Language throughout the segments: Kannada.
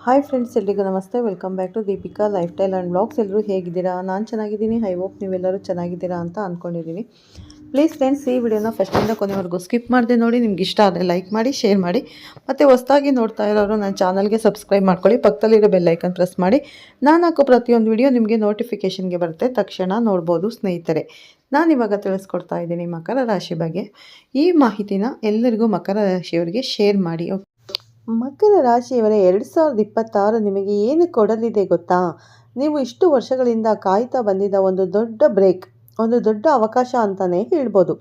ಹಾಯ್ ಫ್ರೆಂಡ್ಸ್, ಎಲ್ರಿಗೂ ನಮಸ್ತೆ. Welcome back to Deepika lifestyle and blogs. ಎಲ್ಲರೂ ಹೇಗಿದ್ದೀರಾ? ನಾನು ಚೆನ್ನಾಗಿದ್ದೀನಿ. ಐ ಹೋಪ್ ನೀವೆಲ್ಲರೂ ಚೆನ್ನಾಗಿದ್ದೀರಾ ಅಂತ ಅಂದ್ಕೊಂಡಿದ್ದೀನಿ. ಪ್ಲೀಸ್ ಫ್ರೆಂಡ್ಸ್, ಈ ವಿಡಿಯೋನ ಫಸ್ಟಿಂದ ಕೊನೆವರೆಗೂ ಸ್ಕಿಪ್ ಮಾಡದೆ ನೋಡಿ. ನಿಮ್ಗೆ ಇಷ್ಟ ಆದರೆ ಲೈಕ್ ಮಾಡಿ, ಶೇರ್ ಮಾಡಿ. ಮತ್ತು ಹೊಸದಾಗಿ ನೋಡ್ತಾ ಇರೋರು ನನ್ನ ಚಾನಲ್ಗೆ ಸಬ್ಸ್ಕ್ರೈಬ್ ಮಾಡ್ಕೊಳ್ಳಿ. ಪಕ್ಕದಲ್ಲಿರೋ ಬೆಲ್ ಐಕನ್ ಪ್ರೆಸ್ ಮಾಡಿ. ನಾನು ಹಾಕೋ ಪ್ರತಿಯೊಂದು ವಿಡಿಯೋ ನಿಮಗೆ ನೋಟಿಫಿಕೇಷನ್ಗೆ ಬರುತ್ತೆ, ತಕ್ಷಣ ನೋಡ್ಬೋದು ಸ್ನೇಹಿತರೆ. ನಾನಿವಾಗ ತಿಳಿಸ್ಕೊಡ್ತಾ ಇದ್ದೀನಿ ಮಕರ ರಾಶಿ ಬಗ್ಗೆ. ಈ ಮಾಹಿತಿನ ಎಲ್ಲರಿಗೂ ಮಕರ ರಾಶಿಯವರಿಗೆ ಶೇರ್ ಮಾಡಿ. ಮಕರ ರಾಶಿಯವರೇ, 2026 ನಿಮಗೆ ಏನು ಕೊಡಲಿದೆ ಗೊತ್ತಾ? ನೀವು ಇಷ್ಟು ವರ್ಷಗಳಿಂದ ಕಾಯ್ತಾ ಬಂದಿದ್ದ ಒಂದು ದೊಡ್ಡ ಬ್ರೇಕ್, ಒಂದು ದೊಡ್ಡ ಅವಕಾಶ ಅಂತಲೇ ಹೇಳ್ಬೋದು.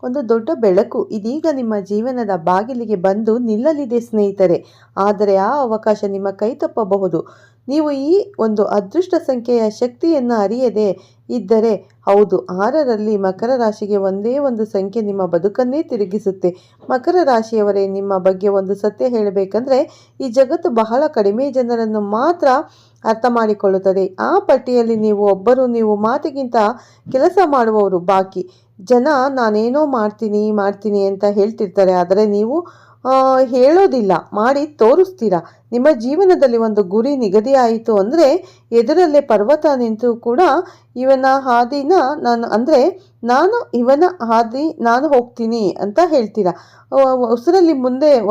ಒಂದು ದೊಡ್ಡ ಬೆಳಕು ಇದೀಗ ನಿಮ್ಮ ಜೀವನದ ಬಾಗಿಲಿಗೆ ಬಂದು ನಿಲ್ಲಲಿದೆ ಸ್ನೇಹಿತರೆ. ಆದರೆ ಆ ಅವಕಾಶ ನಿಮ್ಮ ಕೈ ತಪ್ಪಬಹುದು. ನೀವು ಈ ಒಂದು ಅದೃಷ್ಟ ಸಂಖ್ಯೆಯ ಶಕ್ತಿಯನ್ನು ಅರಿಯದೆ ಇದ್ದರೆ, ಹೌದು, 6ರಲ್ಲಿ ಮಕರ ರಾಶಿಗೆ ಒಂದೇ ಒಂದು ಸಂಖ್ಯೆ ನಿಮ್ಮ ಬದುಕನ್ನೇ ತಿರುಗಿಸುತ್ತೆ. ಮಕರ ರಾಶಿಯವರೇ, ನಿಮ್ಮ ಬಗ್ಗೆ ಒಂದು ಸತ್ಯ ಹೇಳಬೇಕಂದ್ರೆ, ಈ ಜಗತ್ತು ಬಹಳ ಕಡಿಮೆ ಜನರನ್ನು ಮಾತ್ರ ಅರ್ಥ ಮಾಡಿಕೊಳ್ಳುತ್ತದೆ. ಆ ಪಟ್ಟಿಯಲ್ಲಿ ನೀವು ಮಾತಿಗಿಂತ ಕೆಲಸ ಮಾಡುವವರು ಬಾಕಿ. ಜನ ನಾನೇನೋ ಮಾಡ್ತೀನಿ ಅಂತ ಹೇಳ್ತಿರ್ತಾರೆ, ಆದರೆ ನೀವು ಹೇಳೋದಿಲ್ಲ, ಮಾಡಿ ತೋರಿಸ್ತೀರಾ. ನಿಮ್ಮ ಜೀವನದಲ್ಲಿ ಒಂದು ಗುರಿ ನಿಗದಿ ಆಯಿತು ಅಂದರೆ ಎದುರಲ್ಲೇ ಪರ್ವತ ನಿಂತು ಕೂಡ ಇವನ ಹಾದಿನ ನಾನು ಹೋಗ್ತೀನಿ ಅಂತ ಹೇಳ್ತೀರಾ.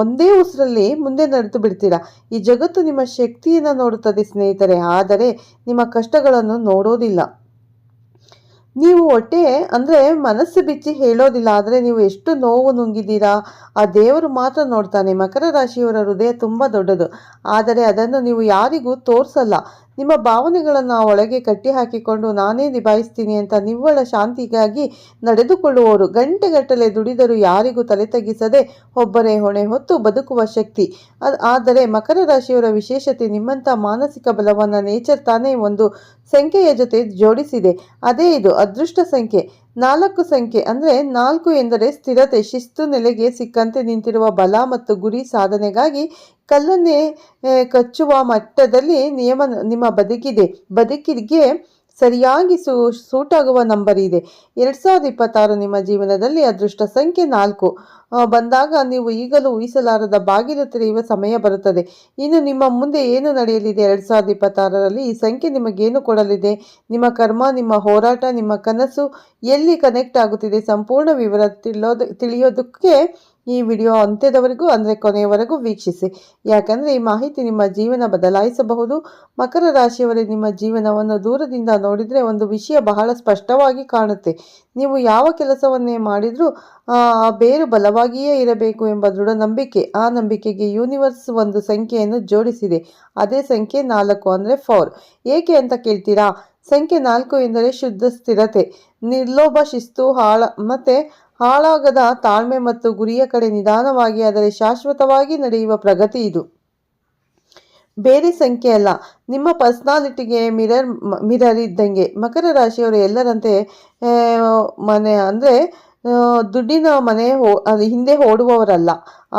ಒಂದೇ ಉಸಿರಲ್ಲಿ ಮುಂದೆ ನಡೆದು ಬಿಡ್ತೀರಾ. ಈ ಜಗತ್ತು ನಿಮ್ಮ ಶಕ್ತಿಯನ್ನು ನೋಡುತ್ತದೆ ಸ್ನೇಹಿತರೆ, ಆದರೆ ನಿಮ್ಮ ಕಷ್ಟಗಳನ್ನು ನೋಡೋದಿಲ್ಲ. ನೀವು ಮನಸ್ಸು ಬಿಚ್ಚಿ ಹೇಳೋದಿಲ್ಲ, ಆದರೆ ನೀವು ಎಷ್ಟು ನೋವು ನುಂಗಿದ್ದೀರಾ ಆ ದೇವರು ಮಾತ್ರ ನೋಡ್ತಾನೆ. ಮಕರ ರಾಶಿಯವರ ಹೃದಯ ತುಂಬ ದೊಡ್ಡದು, ಆದರೆ ಅದನ್ನು ನೀವು ಯಾರಿಗೂ ತೋರಿಸಲ್ಲ. ನಿಮ್ಮ ಭಾವನೆಗಳನ್ನು ಒಳಗೆ ಕಟ್ಟಿ ಹಾಕಿಕೊಂಡು ನಾನೇ ನಿಭಾಯಿಸ್ತೀನಿ ಅಂತ ನಿವ್ವಳ ಶಾಂತಿಗಾಗಿ ನಡೆದುಕೊಳ್ಳುವವರು. ಗಂಟೆಗಟ್ಟಲೆ ದುಡಿದರೂ ಯಾರಿಗೂ ತಲೆ ತಗ್ಗಿಸದೆ ಒಬ್ಬರೇ ಹೊಣೆ ಹೊತ್ತು ಬದುಕುವ ಶಕ್ತಿ. ಆದರೆ ಮಕರ ರಾಶಿಯವರ ವಿಶೇಷತೆ, ನಿಮ್ಮಂಥ ಮಾನಸಿಕ ಬಲವನ್ನು ನೇಚರ್ ತಾನೇ ಒಂದು ಸಂಖ್ಯೆಯ ಜೊತೆ ಜೋಡಿಸಿದೆ. ಅದೇ ಇದು ಅದೃಷ್ಟ ಸಂಖ್ಯೆ 4 ಸಂಖ್ಯೆ. 4 ಎಂದರೆ ಸ್ಥಿರತೆ, ಶಿಸ್ತು, ನೆಲೆಗೆ ಸಿಕ್ಕಂತೆ ನಿಂತಿರುವ ಬಲ ಮತ್ತು ಗುರಿ ಸಾಧನೆಗಾಗಿ ಕಲ್ಲನ್ನೇ ಕಚ್ಚುವ ಮಟ್ಟದಲ್ಲಿ ನಿಯಮ ನಿಮ್ಮ ಬದುಕಿಗೆ ಸರಿಯಾಗಿ ಸೂಟಾಗುವ ನಂಬರ್ ಇದೆ. 2026 ನಿಮ್ಮ ಜೀವನದಲ್ಲಿ ಅದೃಷ್ಟ ಸಂಖ್ಯೆ 4 ಬಂದಾಗ ನೀವು ಈಗಲೂ ಊಹಿಸಲಾರದ ಬಾಗಿಲು ತೆರೆಯುವ ಸಮಯ ಬರುತ್ತದೆ. ಇನ್ನು ನಿಮ್ಮ ಮುಂದೆ ಏನು ನಡೆಯಲಿದೆ 2026ರಲ್ಲಿ? ಈ ಸಂಖ್ಯೆ ನಿಮಗೇನು ಕೊಡಲಿದೆ? ನಿಮ್ಮ ಕರ್ಮ, ನಿಮ್ಮ ಹೋರಾಟ, ನಿಮ್ಮ ಕನಸು ಎಲ್ಲಿ ಕನೆಕ್ಟ್ ಆಗುತ್ತಿದೆ? ಸಂಪೂರ್ಣ ವಿವರ ತಿಳಿಯೋದಕ್ಕೆ ಈ ವಿಡಿಯೋ ಅಂತ್ಯದವರೆಗೂ ಕೊನೆಯವರೆಗೂ ವೀಕ್ಷಿಸಿ. ಯಾಕಂದರೆ ಈ ಮಾಹಿತಿ ನಿಮ್ಮ ಜೀವನ ಬದಲಾಯಿಸಬಹುದು. ಮಕರ ರಾಶಿಯವರೇ, ನಿಮ್ಮ ಜೀವನವನ್ನು ದೂರದಿಂದ ನೋಡಿದರೆ ಒಂದು ವಿಷಯ ಬಹಳ ಸ್ಪಷ್ಟವಾಗಿ ಕಾಣುತ್ತೆ. ನೀವು ಯಾವ ಕೆಲಸವನ್ನೇ ಮಾಡಿದರೂ ಆ ಬೇರು ಬಲವಾಗಿಯೇ ಇರಬೇಕು ಎಂಬ ದೃಢ ನಂಬಿಕೆ. ಆ ನಂಬಿಕೆಗೆ ಯೂನಿವರ್ಸ್ ಒಂದು ಸಂಖ್ಯೆಯನ್ನು ಜೋಡಿಸಿದೆ. ಅದೇ ಸಂಖ್ಯೆ 4 4. ಏಕೆ ಅಂತ ಕೇಳ್ತೀರಾ? ಸಂಖ್ಯೆ 4 ಎಂದರೆ ಶುದ್ಧ ಸ್ಥಿರತೆ, ನಿರ್ಲೋಭ, ಶಿಸ್ತು, ಹಾಳಾಗದ ತಾಳ್ಮೆ ಮತ್ತು ಗುರಿಯ ಕಡೆ ನಿಧಾನವಾಗಿ ಆದರೆ ಶಾಶ್ವತವಾಗಿ ನಡೆಯುವ ಪ್ರಗತಿ. ಇದು ಬೇರೆ ಸಂಖ್ಯೆ ಅಲ್ಲ, ನಿಮ್ಮ ಪರ್ಸ್ನಾಲಿಟಿಗೆ ಮಿರರ್ ಇದ್ದಂಗೆ. ಮಕರ ರಾಶಿಯವರು ಎಲ್ಲರಂತೆ ದುಡ್ಡಿನ ಹಿಂದೆ ಓಡುವವರಲ್ಲ,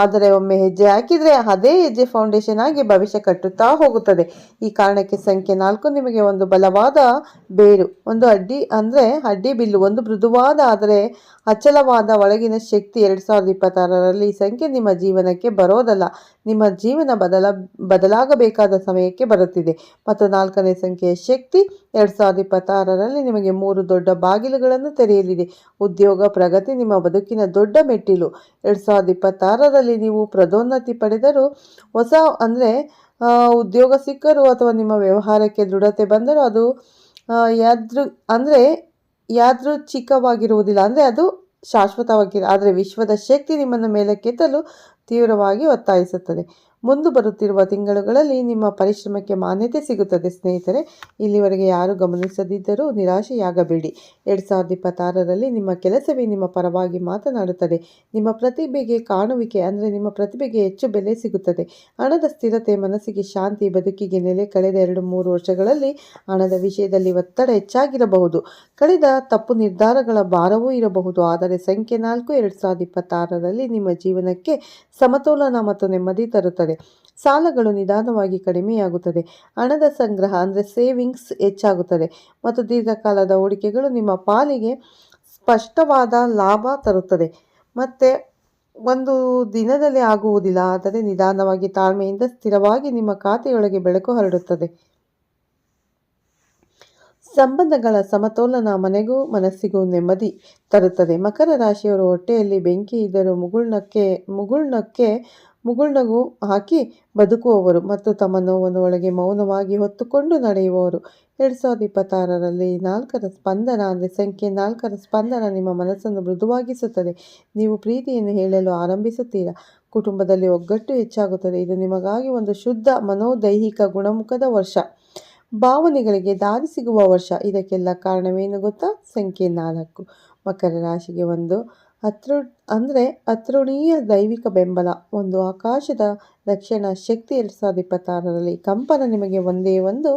ಆದರೆ ಒಮ್ಮೆ ಹೆಜ್ಜೆ ಹಾಕಿದರೆ ಅದೇ ಹೆಜ್ಜೆ ಫೌಂಡೇಶನ್ ಆಗಿ ಭವಿಷ್ಯ ಕಟ್ಟುತ್ತಾ ಹೋಗುತ್ತದೆ. ಈ ಕಾರಣಕ್ಕೆ ಸಂಖ್ಯೆ 4 ನಿಮಗೆ ಒಂದು ಬಲವಾದ ಬೇರು, ಒಂದು ಅಡ್ಡಿ ಬಿಲ್ಲು, ಒಂದು ಮೃದುವಾದ ಆದರೆ ಅಚಲವಾದ ಒಳಗಿನ ಶಕ್ತಿ. 2026ರಲ್ಲಿ ಈ ಸಂಖ್ಯೆ ನಿಮ್ಮ ಜೀವನಕ್ಕೆ ಬರೋದಲ್ಲ, ನಿಮ್ಮ ಜೀವನ ಬದಲಾಗಬೇಕಾದ ಸಮಯಕ್ಕೆ ಬರುತ್ತಿದೆ. ಮತ್ತು 4ನೇ ಸಂಖ್ಯೆಯ ಶಕ್ತಿ 2026ರಲ್ಲಿ ನಿಮಗೆ 3 ದೊಡ್ಡ ಬಾಗಿಲುಗಳನ್ನು ತೆರೆಯಲಿದೆ. ಉದ್ಯೋಗ, ಪ್ರಗತಿ ನಿಮ್ಮ ಬದುಕಿನ ದೊಡ್ಡ ಮೆಟ್ಟಿಲು. 2026ರಲ್ಲಿ ನೀವು ಪದೋನ್ನತಿ ಪಡೆದರೂ, ಹೊಸ ಉದ್ಯೋಗ ಸಿಕ್ಕರು ಅಥವಾ ನಿಮ್ಮ ವ್ಯವಹಾರಕ್ಕೆ ದೃಢತೆ ಬಂದರೂ ಅದು ಯಾದೃಚ್ಛಿಕವಾಗಿರುವುದಿಲ್ಲ, ಅದು ಶಾಶ್ವತವಾಗಿ. ವಿಶ್ವದ ಶಕ್ತಿ ನಿಮ್ಮನ್ನು ಮೇಲಕ್ಕೆತ್ತಲು ತೀವ್ರವಾಗಿ ಒತ್ತಾಯಿಸುತ್ತದೆ. ಮುಂದೆ ಬರುತ್ತಿರುವ ತಿಂಗಳುಗಳಲ್ಲಿ ನಿಮ್ಮ ಪರಿಶ್ರಮಕ್ಕೆ ಮಾನ್ಯತೆ ಸಿಗುತ್ತದೆ ಸ್ನೇಹಿತರೆ. ಇಲ್ಲಿವರೆಗೆ ಯಾರು ಗಮನಿಸದಿದ್ದರೂ ನಿರಾಶೆಯಾಗಬೇಡಿ. 2026ರಲ್ಲಿ ನಿಮ್ಮ ಕೆಲಸವೇ ನಿಮ್ಮ ಪರವಾಗಿ ಮಾತನಾಡುತ್ತದೆ. ನಿಮ್ಮ ಪ್ರತಿಭೆಗೆ ಕಾಣುವಿಕೆ, ನಿಮ್ಮ ಪ್ರತಿಭೆಗೆ ಹೆಚ್ಚು ಬೆಲೆ ಸಿಗುತ್ತದೆ. ಹಣದ ಸ್ಥಿರತೆ, ಮನಸ್ಸಿಗೆ ಶಾಂತಿ, ಬದುಕಿಗೆ ನೆಲೆ. ಕಳೆದ 2-3 ವರ್ಷಗಳಲ್ಲಿ ಹಣದ ವಿಷಯದಲ್ಲಿ ಒತ್ತಡ ಹೆಚ್ಚಾಗಿರಬಹುದು, ಕಳೆದ ತಪ್ಪು ನಿರ್ಧಾರಗಳ ಭಾರವೂ ಇರಬಹುದು. ಆದರೆ ಸಂಖ್ಯೆ 4 2026ರಲ್ಲಿ ನಿಮ್ಮ ಜೀವನಕ್ಕೆ ಸಮತೋಲನ ಮತ್ತು ನೆಮ್ಮದಿ ತರುತ್ತದೆ. ಸಾಲಗಳು ನಿಧಾನವಾಗಿ ಕಡಿಮೆಯಾಗುತ್ತದೆ. ಹಣದ ಸಂಗ್ರಹ ಸೇವಿಂಗ್ಸ್ ಹೆಚ್ಚಾಗುತ್ತದೆ ಮತ್ತು ದೀರ್ಘಕಾಲದ ಹೂಡಿಕೆಗಳು ನಿಮ್ಮ ಪಾಲಿಗೆ ಸ್ಪಷ್ಟವಾದ ಲಾಭ ತರುತ್ತದೆ. ಮತ್ತು ಒಂದು ದಿನದಲ್ಲಿ ಆಗುವುದಿಲ್ಲ, ಆದರೆ ನಿಧಾನವಾಗಿ ತಾಳ್ಮೆಯಿಂದ ಸ್ಥಿರವಾಗಿ ನಿಮ್ಮ ಖಾತೆಯೊಳಗೆ ಬೆಳಕು ಹರಡುತ್ತದೆ. ಸಂಬಂಧಗಳ ಸಮತೋಲನ ಮನೆಗೂ ಮನಸ್ಸಿಗೂ ನೆಮ್ಮದಿ ತರುತ್ತದೆ. ಮಕರ ರಾಶಿಯವರು ಹೊಟ್ಟೆಯಲ್ಲಿ ಬೆಂಕಿ ಇದ್ದರೂ ಮುಗುಳ್ನಗು ಹಾಕಿ ಬದುಕುವವರು ಮತ್ತು ತಮ್ಮ ನೋವನ್ನು ಒಳಗೆ ಮೌನವಾಗಿ ಹೊತ್ತುಕೊಂಡು ನಡೆಯುವವರು. 2026ರಲ್ಲಿ ಸಂಖ್ಯೆ 4ರ ಸ್ಪಂದನ ನಿಮ್ಮ ಮನಸ್ಸನ್ನು ಮೃದುವಾಗಿಸುತ್ತದೆ. ನೀವು ಪ್ರೀತಿಯನ್ನು ಹೇಳಲು ಆರಂಭಿಸುತ್ತೀರಾ. ಕುಟುಂಬದಲ್ಲಿ ಒಗ್ಗಟ್ಟು ಹೆಚ್ಚಾಗುತ್ತದೆ. ಇದು ನಿಮಗಾಗಿ ಒಂದು ಶುದ್ಧ ಮನೋದೈಹಿಕ ಗುಣಮುಖದ ವರ್ಷ. ಭಾವನೆಗಳಿಗೆ ದಾರಿ ಸಿಗುವ ವರ್ಷ. ಇದಕ್ಕೆಲ್ಲ ಕಾರಣವೇನು ಗೊತ್ತಾ? ಸಂಖ್ಯೆ 4. ಮಕರ ರಾಶಿಗೆ ಒಂದು ಅತೃಣೀಯ ದೈವಿಕ ಬೆಂಬಲ, ಒಂದು ಆಕಾಶದ ರಕ್ಷಣಾ ಶಕ್ತಿ. 2026ರಲ್ಲಿ ಕಂಪನ ನಿಮಗೆ ಒಂದೇ ಒಂದು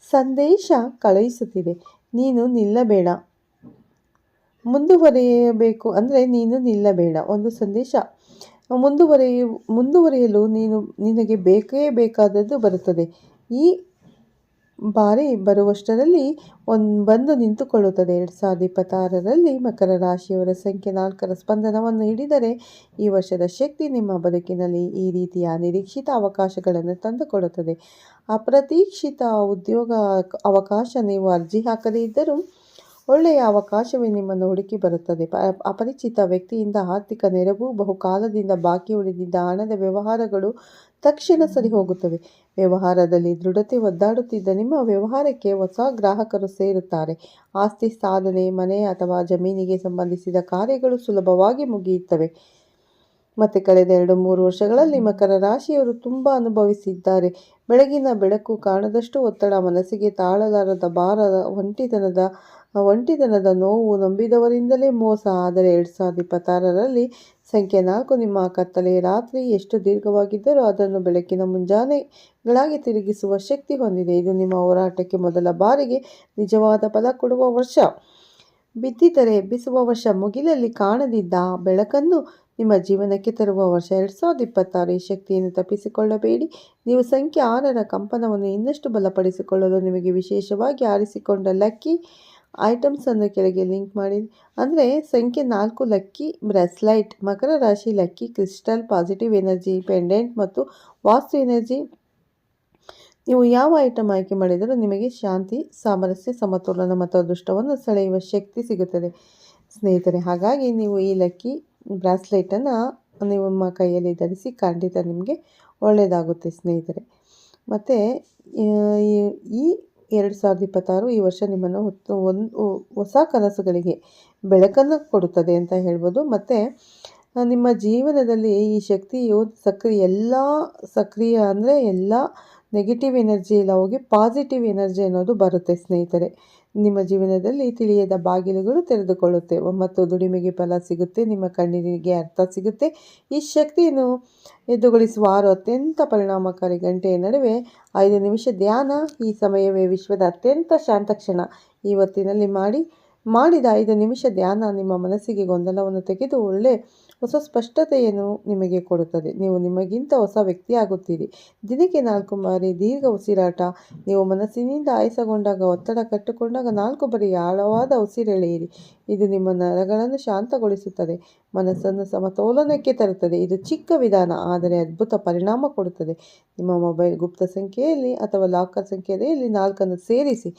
ಸಂದೇಶ ಕಳುಹಿಸುತ್ತಿದೆ. ನೀನು ನಿಲ್ಲಬೇಡ, ಮುಂದುವರಿಯಬೇಕು. ನೀನು ನಿಲ್ಲಬೇಡ, ಒಂದು ಸಂದೇಶ. ಮುಂದುವರಿಯಲು ನಿನಗೆ ಬೇಕಾದದ್ದು ಬರುತ್ತದೆ. ಈ ಬಾರಿ ಬರುವಷ್ಟರಲ್ಲಿ ಬಂದು ನಿಂತುಕೊಳ್ಳುತ್ತದೆ. 2026ರಲ್ಲಿ ಮಕರ ರಾಶಿಯವರ ಸಂಖ್ಯೆ 4ರ ಸ್ಪಂದನವನ್ನು ಹಿಡಿದರೆ ಈ ವರ್ಷದ ಶಕ್ತಿ ನಿಮ್ಮ ಬದುಕಿನಲ್ಲಿ ಈ ರೀತಿಯ ಅನಿರೀಕ್ಷಿತ ಅವಕಾಶಗಳನ್ನು ತಂದುಕೊಡುತ್ತದೆ. ಅಪ್ರತೀಕ್ಷಿತ ಉದ್ಯೋಗ ಅವಕಾಶ. ನೀವು ಅರ್ಜಿ ಹಾಕದೇ ಇದ್ದರೂ ಒಳ್ಳೆಯ ಅವಕಾಶವೇ ನಿಮ್ಮನ್ನು ಹುಡುಕಿ ಬರುತ್ತದೆ. ಅಪರಿಚಿತ ವ್ಯಕ್ತಿಯಿಂದ ಆರ್ಥಿಕ ನೆರವು. ಬಹುಕಾಲದಿಂದ ಬಾಕಿ ಉಳಿದಿದ್ದ ಹಣದ ವ್ಯವಹಾರಗಳು ತಕ್ಷಣ ಸರಿ ಹೋಗುತ್ತವೆ. ವ್ಯವಹಾರದಲ್ಲಿ ದೃಢತೆ. ಒದ್ದಾಡುತ್ತಿದ್ದ ನಿಮ್ಮ ವ್ಯವಹಾರಕ್ಕೆ ಹೊಸ ಗ್ರಾಹಕರು ಸೇರುತ್ತಾರೆ. ಆಸ್ತಿ ಸಾಧನೆ. ಮನೆ ಅಥವಾ ಜಮೀನಿಗೆ ಸಂಬಂಧಿಸಿದ ಕಾರ್ಯಗಳು ಸುಲಭವಾಗಿ ಮುಗಿಯುತ್ತವೆ. ಮತ್ತೆ ಕಳೆದ 2-3 ವರ್ಷಗಳಲ್ಲಿ ಮಕರ ರಾಶಿಯವರು ತುಂಬ ಅನುಭವಿಸಿದ್ದಾರೆ. ಬೆಳಗಿನ ಬೆಳಕು ಕಾಣದಷ್ಟು ಒತ್ತಡ, ಮನಸ್ಸಿಗೆ ತಾಳಲಾರದ ಭಾರ, ಒಂಟಿತನದ ನೋವು, ನಂಬಿದವರಿಂದಲೇ ಮೋಸ. ಆದರೆ 2026ರಲ್ಲಿ ಸಂಖ್ಯೆ 4 ನಿಮ್ಮ ಕತ್ತಲೆಯ ರಾತ್ರಿ ಎಷ್ಟು ದೀರ್ಘವಾಗಿದ್ದರೂ ಅದನ್ನು ಬೆಳಕಿನ ಮುಂಜಾನೆಗಳಾಗಿ ತಿರುಗಿಸುವ ಶಕ್ತಿ ಹೊಂದಿದೆ. ಇದು ನಿಮ್ಮ ಹೋರಾಟಕ್ಕೆ ಮೊದಲ ಬಾರಿಗೆ ನಿಜವಾದ ಫಲ ಕೊಡುವ ವರ್ಷ. ಬಿದ್ದಿದ್ದರೆ ಎಬ್ಬಿಸುವ ವರ್ಷ. ಮುಗಿಲಲ್ಲಿ ಕಾಣದಿದ್ದ ಬೆಳಕನ್ನು ನಿಮ್ಮ ಜೀವನಕ್ಕೆ ತರುವ ವರ್ಷ 2026. ಈ ಶಕ್ತಿಯನ್ನು ತಪ್ಪಿಸಿಕೊಳ್ಳಬೇಡಿ. ನೀವು ಸಂಖ್ಯೆ 6ರ ಕಂಪನವನ್ನು ಇನ್ನಷ್ಟು ಬಲಪಡಿಸಿಕೊಳ್ಳಲು ನಿಮಗೆ ವಿಶೇಷವಾಗಿ ಆರಿಸಿಕೊಂಡ ಲಕ್ಕಿ ಐಟಮ್ಸ್ ಅನ್ನು ಕೆಳಗೆ ಲಿಂಕ್ ಮಾಡಿ. ಸಂಖ್ಯೆ 4 ಲಕ್ಕಿ ಬ್ರೆಸ್ಲೈಟ್, ಮಕರ ರಾಶಿ lucky crystal, positive energy pendant ಮತ್ತು ವಾಸ್ತು ಎನರ್ಜಿ. ನೀವು ಯಾವ ಐಟಮ್ ಆಯ್ಕೆ ಮಾಡಿದರೂ ನಿಮಗೆ ಶಾಂತಿ, ಸಾಮರಸ್ಯ, ಸಮತೋಲನ ಮತ್ತು ಅದೃಷ್ಟವನ್ನು ಸೆಳೆಯುವ ಶಕ್ತಿ ಸಿಗುತ್ತದೆ ಸ್ನೇಹಿತರೆ. ಹಾಗಾಗಿ ನೀವು ಈ ಲಕ್ಕಿ ಬ್ರಾಸ್ಲೈಟನ್ನು ನಿಮ್ಮ ಕೈಯಲ್ಲಿ ಧರಿಸಿ, ಖಂಡಿತ ನಿಮಗೆ ಒಳ್ಳೆಯದಾಗುತ್ತೆ ಸ್ನೇಹಿತರೆ. ಮತ್ತು ಈ 2026 ಈ ವರ್ಷ ನಿಮ್ಮನ್ನು ಹೊಸ ಕನಸುಗಳಿಗೆ ಬೆಳಕನ್ನು ಕೊಡುತ್ತದೆ ಅಂತ ಹೇಳ್ಬೋದು. ಮತ್ತು ನಿಮ್ಮ ಜೀವನದಲ್ಲಿ ಈ ಶಕ್ತಿಯು ಎಲ್ಲ ನೆಗೆಟಿವ್ ಎನರ್ಜಿ ಎಲ್ಲ ಹೋಗಿ ಪಾಸಿಟಿವ್ ಎನರ್ಜಿ ಅನ್ನೋದು ಬರುತ್ತೆ ಸ್ನೇಹಿತರೆ. ನಿಮ್ಮ ಜೀವನದಲ್ಲಿ ತಿಳಿಯದ ಬಾಗಿಲುಗಳು ತೆರೆದುಕೊಳ್ಳುತ್ತೆ ಮತ್ತು ದುಡಿಮೆಗೆ ಫಲ ಸಿಗುತ್ತೆ. ನಿಮ್ಮ ಕಣ್ಣೀರಿಗೆ ಅರ್ಥ ಸಿಗುತ್ತೆ. ಈ ಶಕ್ತಿಯನ್ನು ಎದ್ದುಗೊಳಿಸುವ 6 ಅತ್ಯಂತ ಪರಿಣಾಮಕಾರಿ ಗಂಟೆಯ ನಡುವೆ 5 ನಿಮಿಷ ಧ್ಯಾನ. ಈ ಸಮಯವೇ ವಿಶ್ವದ ಅತ್ಯಂತ ಶಾಂತ ಕ್ಷಣ. ಈ ಹೊತ್ತಿನಲ್ಲಿ ಮಾಡಿದ 5 ನಿಮಿಷ ಧ್ಯಾನ ನಿಮ್ಮ ಮನಸ್ಸಿಗೆ ಗೊಂದಲವನ್ನು ತೆಗೆದು ಹೊಸ ಸ್ಪಷ್ಟತೆಯನ್ನು ನಿಮಗೆ ಕೊಡುತ್ತದೆ. ನೀವು ನಿಮಗಿಂತ ಹೊಸ ವ್ಯಕ್ತಿಯಾಗುತ್ತೀರಿ. ದಿನಕ್ಕೆ 4 ಬಾರಿ ದೀರ್ಘ ಉಸಿರಾಟ. ನೀವು ಮನಸ್ಸಿನಿಂದ ಆಯಾಸಗೊಂಡಾಗ, ಒತ್ತಡ ಕಟ್ಟಿಕೊಂಡಾಗ 4 ಬಾರಿ ಆಳವಾದ ಉಸಿರೆಳೆಯಿರಿ. ಇದು ನಿಮ್ಮ ನರಗಳನ್ನು ಶಾಂತಗೊಳಿಸುತ್ತದೆ, ಮನಸ್ಸನ್ನು ಸಮತೋಲನಕ್ಕೆ ತರುತ್ತದೆ. ಇದು ಚಿಕ್ಕ ವಿಧಾನ, ಆದರೆ ಅದ್ಭುತ ಪರಿಣಾಮ ಕೊಡುತ್ತದೆ. ನಿಮ್ಮ ಮೊಬೈಲ್ ಗುಪ್ತ ಸಂಖ್ಯೆಯಲ್ಲಿ ಅಥವಾ ಲಾಕರ್ ಸಂಖ್ಯೆಯಲ್ಲಿ 4 ಸೇರಿಸಿ.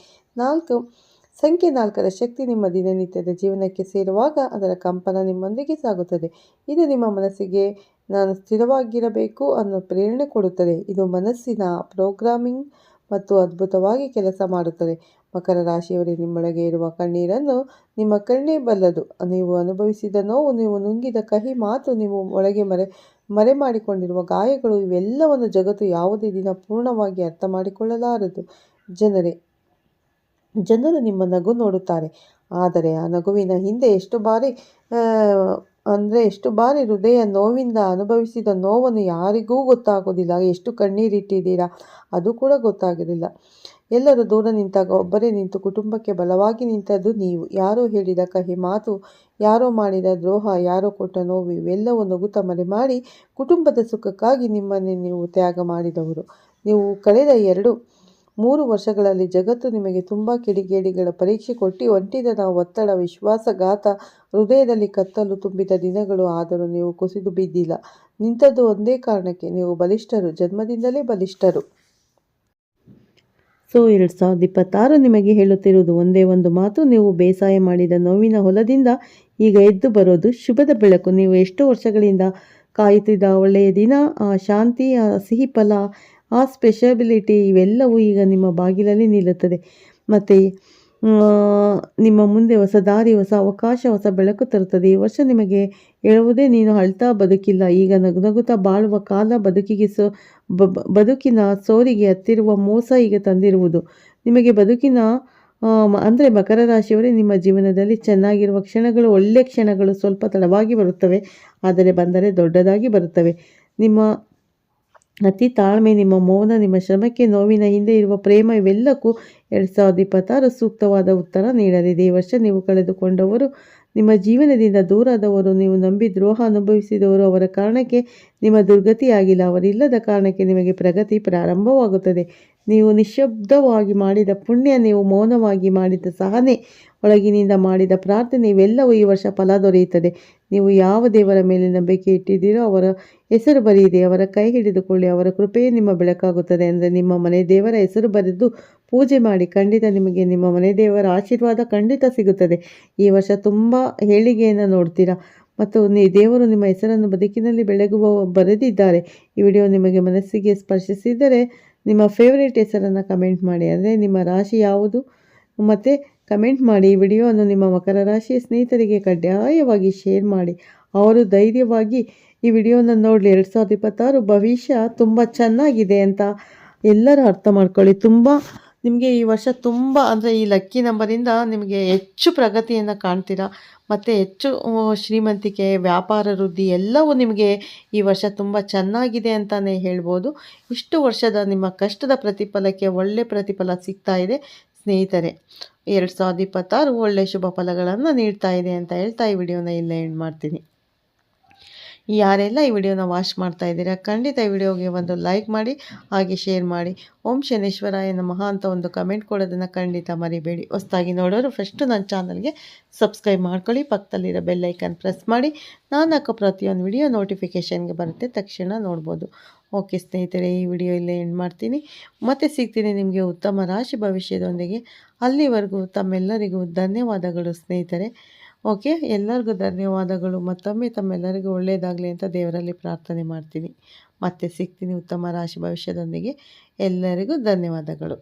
ಸಂಖ್ಯೆ 4ರ ಶಕ್ತಿ ನಿಮ್ಮ ದಿನನಿತ್ಯದ ಜೀವನಕ್ಕೆ ಸೇರುವಾಗ ಅದರ ಕಂಪನ ನಿಮ್ಮೊಂದಿಗೆ ಸಾಗುತ್ತದೆ. ಇದು ನಿಮ್ಮ ಮನಸ್ಸಿಗೆ ನಾನು ಸ್ಥಿರವಾಗಿರಬೇಕು ಅನ್ನೋ ಪ್ರೇರಣೆ ಕೊಡುತ್ತದೆ. ಇದು ಮನಸ್ಸಿನ ಪ್ರೋಗ್ರಾಮಿಂಗ್ ಮತ್ತು ಅದ್ಭುತವಾಗಿ ಕೆಲಸ ಮಾಡುತ್ತದೆ. ಮಕರ ರಾಶಿಯವರೇ, ನಿಮ್ಮೊಳಗೆ ಇರುವ ಕಣ್ಣೀರನ್ನು ನಿಮ್ಮ ಕಣ್ಣೇ ಬಲ್ಲದು. ನೀವು ಅನುಭವಿಸಿದ ನೋವು, ನೀವು ನುಂಗಿದ ಕಹಿ ಮಾತು, ನೀವು ಒಳಗೆ ಮರೆ ಮಾಡಿಕೊಂಡಿರುವ ಗಾಯಗಳು, ಇವೆಲ್ಲವನ್ನು ಜಗತ್ತು ಯಾವುದೇ ದಿನ ಪೂರ್ಣವಾಗಿ ಅರ್ಥ ಮಾಡಿಕೊಳ್ಳಲಾರದು. ಜನರು ನಿಮ್ಮ ನಗು ನೋಡುತ್ತಾರೆ, ಆದರೆ ಆ ನಗುವಿನ ಹಿಂದೆ ಎಷ್ಟು ಬಾರಿ ಹೃದಯ ನೋವಿಂದ ಅನುಭವಿಸಿದ ನೋವನ್ನು ಯಾರಿಗೂ ಗೊತ್ತಾಗೋದಿಲ್ಲ. ಎಷ್ಟು ಕಣ್ಣೀರಿಟ್ಟಿದ್ದೀರಾ ಅದು ಕೂಡ ಗೊತ್ತಾಗೋದಿಲ್ಲ. ಎಲ್ಲರೂ ದೂರ ನಿಂತಾಗ ಒಬ್ಬರೇ ನಿಂತು ಕುಟುಂಬಕ್ಕೆ ಬಲವಾಗಿ ನಿಂತದ್ದು ನೀವು. ಯಾರೋ ಹೇಳಿದ ಕಹಿ ಮಾತು, ಯಾರೋ ಮಾಡಿದ ದ್ರೋಹ, ಯಾರೋ ಕೊಟ್ಟ ನೋವು, ಇವೆಲ್ಲವೂ ನಗುತ್ತಾ ಮರೆಮಾಡಿ ಕುಟುಂಬದ ಸುಖಕ್ಕಾಗಿ ನಿಮ್ಮನ್ನೇ ನೀವು ತ್ಯಾಗ ಮಾಡಿದವರು. ನೀವು ಕಳೆದ 2 3 ವರ್ಷಗಳಲ್ಲಿ ಜಗತ್ತು ನಿಮಗೆ ತುಂಬ ಕಿಡಿಗೇಡಿಗಳ ಪರೀಕ್ಷೆ ಕೊಟ್ಟು ಒಂಟಿತನ, ಒತ್ತಡ, ವಿಶ್ವಾಸಘಾತ, ಹೃದಯದಲ್ಲಿ ಕತ್ತಲು ತುಂಬಿದ ದಿನಗಳು. ಆದರೂ ನೀವು ಕುಸಿದು ಬಿದ್ದಿಲ್ಲ. ನಿಂತದ್ದು ಒಂದೇ ಕಾರಣಕ್ಕೆ, ನೀವು ಬಲಿಷ್ಠರು, ಜನ್ಮದಿಂದಲೇ ಬಲಿಷ್ಠರು. 2026 ನಿಮಗೆ ಹೇಳುತ್ತಿರುವುದು ಒಂದೇ ಒಂದು ಮಾತು. ನೀವು ಬೇಸಾಯ ಮಾಡಿದ ನೋವಿನ ಹೊಲದಿಂದ ಈಗ ಎದ್ದು ಬರೋದು ಶುಭದ ಬೆಳಕು. ನೀವು ಎಷ್ಟೋ ವರ್ಷಗಳಿಂದ ಕಾಯುತ್ತಿದ್ದ ಒಳ್ಳೆಯ ದಿನ, ಆ ಶಾಂತಿ, ಆ ಸಿಹಿ ಫಲ, ಆ ಸ್ಪೆಷಬಿಲಿಟಿ ಇವೆಲ್ಲವೂ ಈಗ ನಿಮ್ಮ ಬಾಗಿಲಲ್ಲಿ ನಿಲ್ಲುತ್ತದೆ. ಮತ್ತು ನಿಮ್ಮ ಮುಂದೆ ಹೊಸ ದಾರಿ, ಹೊಸ ಅವಕಾಶ, ಹೊಸ ಬೆಳಕು ತರುತ್ತದೆ. ಈ ವರ್ಷ ನಿಮಗೆ ಹೇಳುವುದೇ, ನೀನು ಅಳ್ತಾ ಬದುಕಿಲ್ಲ, ಈಗ ನಗುನಗುತ್ತಾ ಬಾಳುವ ಕಾಲ. ಬದುಕಿನ ಸೋರಿಗೆ ಹತ್ತಿರುವ ಮೋಸ ಈಗ ತಂದಿರುವುದು. ನಿಮಗೆ ಬದುಕಿನ ಅಂದರೆ ಮಕರ ರಾಶಿಯವರೇ, ನಿಮ್ಮ ಜೀವನದಲ್ಲಿ ಚೆನ್ನಾಗಿರುವ ಕ್ಷಣಗಳು, ಒಳ್ಳೆಯ ಕ್ಷಣಗಳು ಸ್ವಲ್ಪ ತಡವಾಗಿ ಬರುತ್ತವೆ, ಆದರೆ ಬಂದರೆ ದೊಡ್ಡದಾಗಿ ಬರುತ್ತವೆ. ನಿಮ್ಮ ಅತಿ ತಾಳ್ಮೆ, ನಿಮ್ಮ ಮೌನ, ನಿಮ್ಮ ಶ್ರಮಕ್ಕೆ ನೋವಿನ ಹಿಂದೆ ಇರುವ ಪ್ರೇಮ ಇವೆಲ್ಲಕ್ಕೂ 2026 ಸೂಕ್ತವಾದ ಉತ್ತರ ನೀಡಲಿದೆ. ಈ ವರ್ಷ ನೀವು ಕಳೆದುಕೊಂಡವರು, ನಿಮ್ಮ ಜೀವನದಿಂದ ದೂರಾದವರು, ನೀವು ನಂಬಿ ದ್ರೋಹ ಅನುಭವಿಸಿದವರು, ಅವರ ಕಾರಣಕ್ಕೆ ನಿಮ್ಮ ದುರ್ಗತಿಯಾಗಿಲ್ಲ, ಅವರಿಲ್ಲದ ಕಾರಣಕ್ಕೆ ನಿಮಗೆ ಪ್ರಗತಿ ಪ್ರಾರಂಭವಾಗುತ್ತದೆ. ನೀವು ನಿಶ್ಶಬ್ದವಾಗಿ ಮಾಡಿದ ಪುಣ್ಯ, ನೀವು ಮೌನವಾಗಿ ಮಾಡಿದ ಸಹನೆ, ಒಳಗಿನಿಂದ ಮಾಡಿದ ಪ್ರಾರ್ಥನೆ ಇವೆಲ್ಲವೂ ಈ ವರ್ಷ ಫಲ ದೊರೆಯುತ್ತದೆ. ನೀವು ಯಾವ ದೇವರ ಮೇಲೆ ನಂಬಿಕೆ ಇಟ್ಟಿದ್ದೀರೋ ಅವರ ಹೆಸರು ಬರೆಯಿರಿ, ಅವರ ಕೈ ಹಿಡಿದುಕೊಳ್ಳಿ, ಅವರ ಕೃಪೆಯೇ ನಿಮ್ಮ ಬೆಳಕಾಗುತ್ತದೆ. ಅಂದರೆ ನಿಮ್ಮ ಮನೆ ದೇವರ ಹೆಸರು ಬರೆದು ಪೂಜೆ ಮಾಡಿ, ಖಂಡಿತ ನಿಮಗೆ ನಿಮ್ಮ ಮನೆ ದೇವರ ಆಶೀರ್ವಾದ ಖಂಡಿತ ಸಿಗುತ್ತದೆ. ಈ ವರ್ಷ ತುಂಬ ಏಳಿಗೆಯನ್ನು ನೋಡ್ತೀರಾ ಮತ್ತು ದೇವರು ನಿಮ್ಮ ಹೆಸರನ್ನು ಬದುಕಿನಲ್ಲಿ ಬೆಳಗುವ ಬರೆದಿದ್ದಾರೆ. ಈ ವಿಡಿಯೋ ನಿಮಗೆ ಮನಸ್ಸಿಗೆ ಸ್ಪರ್ಶಿಸಿದರೆ ನಿಮ್ಮ ಫೇವರೇಟ್ ಹೆಸರನ್ನು ಕಮೆಂಟ್ ಮಾಡಿ, ಅಂದರೆ ನಿಮ್ಮ ರಾಶಿ ಯಾವುದು ಮತ್ತು ಕಮೆಂಟ್ ಮಾಡಿ. ಈ ವಿಡಿಯೋವನ್ನು ನಿಮ್ಮ ಮಕರ ರಾಶಿಯ ಸ್ನೇಹಿತರಿಗೆ ಕಡ್ಡಾಯವಾಗಿ ಶೇರ್ ಮಾಡಿ, ಅವರು ಧೈರ್ಯವಾಗಿ ಈ ವಿಡಿಯೋನ ನೋಡಲಿ. 2026 ಭವಿಷ್ಯ ತುಂಬ ಚೆನ್ನಾಗಿದೆ ಅಂತ ಎಲ್ಲರೂ ಅರ್ಥ ಮಾಡ್ಕೊಳ್ಳಿ. ನಿಮಗೆ ಈ ವರ್ಷ ತುಂಬ ಅಂದರೆ ಈ ಲಕ್ಕಿ ನಂಬರಿಂದ ನಿಮಗೆ ಹೆಚ್ಚು ಪ್ರಗತಿಯನ್ನು ಕಾಣ್ತೀರಾ ಮತ್ತು ಹೆಚ್ಚು ಶ್ರೀಮಂತಿಕೆ, ವ್ಯಾಪಾರ ವೃದ್ಧಿ ಎಲ್ಲವೂ ನಿಮಗೆ ಈ ವರ್ಷ ತುಂಬ ಚೆನ್ನಾಗಿದೆ ಅಂತಲೇ ಹೇಳ್ಬೋದು. ಇಷ್ಟು ವರ್ಷದ ನಿಮ್ಮ ಕಷ್ಟದ ಪ್ರತಿಫಲಕ್ಕೆ ಒಳ್ಳೆ ಪ್ರತಿಫಲ ಸಿಗ್ತಾ ಇದೆ ಸ್ನೇಹಿತರೆ. 2026 ಒಳ್ಳೆ ಶುಭ ಫಲಗಳನ್ನು ನೀಡ್ತಾ ಇದೆ ಅಂತ ಹೇಳ್ತಾ ಈ ವಿಡಿಯೋನ ಇಲ್ಲೇ ಎಂಡ್ ಮಾಡ್ತೀನಿ. ಯಾರೆಲ್ಲ ಈ ವಿಡಿಯೋನ ವಾಚ್ ಮಾಡ್ತಾ ಇದ್ದೀರಾ, ಖಂಡಿತ ಈ ವಿಡಿಯೋಗೆ ಒಂದು ಲೈಕ್ ಮಾಡಿ, ಹಾಗೆ ಶೇರ್ ಮಾಡಿ. ಓಂ ಶನೇಶ್ವರಾಯ ನಮಃ ಅಂತ ಒಂದು ಕಮೆಂಟ್ ಕೊಡೋದನ್ನು ಖಂಡಿತ ಮರಿಬೇಡಿ. ಹೊಸದಾಗಿ ನೋಡೋರು ಫಸ್ಟು ನನ್ನ ಚಾನಲ್ಗೆ ಸಬ್ಸ್ಕ್ರೈಬ್ ಮಾಡ್ಕೊಳ್ಳಿ, ಪಕ್ಕದಲ್ಲಿರೋ ಬೆಲ್ಲೈಕನ್ ಪ್ರೆಸ್ ಮಾಡಿ. ನಾನು ಹಾಕೋ ಪ್ರತಿಯೊಂದು ವಿಡಿಯೋ ನೋಟಿಫಿಕೇಷನ್ಗೆ ಬರುತ್ತೆ, ತಕ್ಷಣ ನೋಡ್ಬೋದು. ಓಕೆ ಸ್ನೇಹಿತರೆ, ಈ ವಿಡಿಯೋ ಇಲ್ಲೇ ಎಂಡ್ ಮಾಡ್ತೀನಿ. ಮತ್ತೆ ಸಿಗ್ತೀನಿ ನಿಮಗೆ ಉತ್ತಮ ರಾಶಿ ಭವಿಷ್ಯದೊಂದಿಗೆ. ಅಲ್ಲಿವರೆಗೂ ತಮ್ಮೆಲ್ಲರಿಗೂ ಧನ್ಯವಾದಗಳು ಸ್ನೇಹಿತರೆ. ಓಕೆ, ಎಲ್ಲರಿಗೂ ಧನ್ಯವಾದಗಳು. ಮತ್ತೊಮ್ಮೆ ತಮ್ಮೆಲ್ಲರಿಗೂ ಒಳ್ಳೆಯದಾಗಲಿ ಅಂತ ದೇವರಲ್ಲಿ ಪ್ರಾರ್ಥನೆ ಮಾಡ್ತೀನಿ. ಮತ್ತೆ ಸಿಗ್ತೀನಿ ಉತ್ತಮ ರಾಶಿ ಭವಿಷ್ಯದೊಂದಿಗೆ. ಎಲ್ಲರಿಗೂ ಧನ್ಯವಾದಗಳು.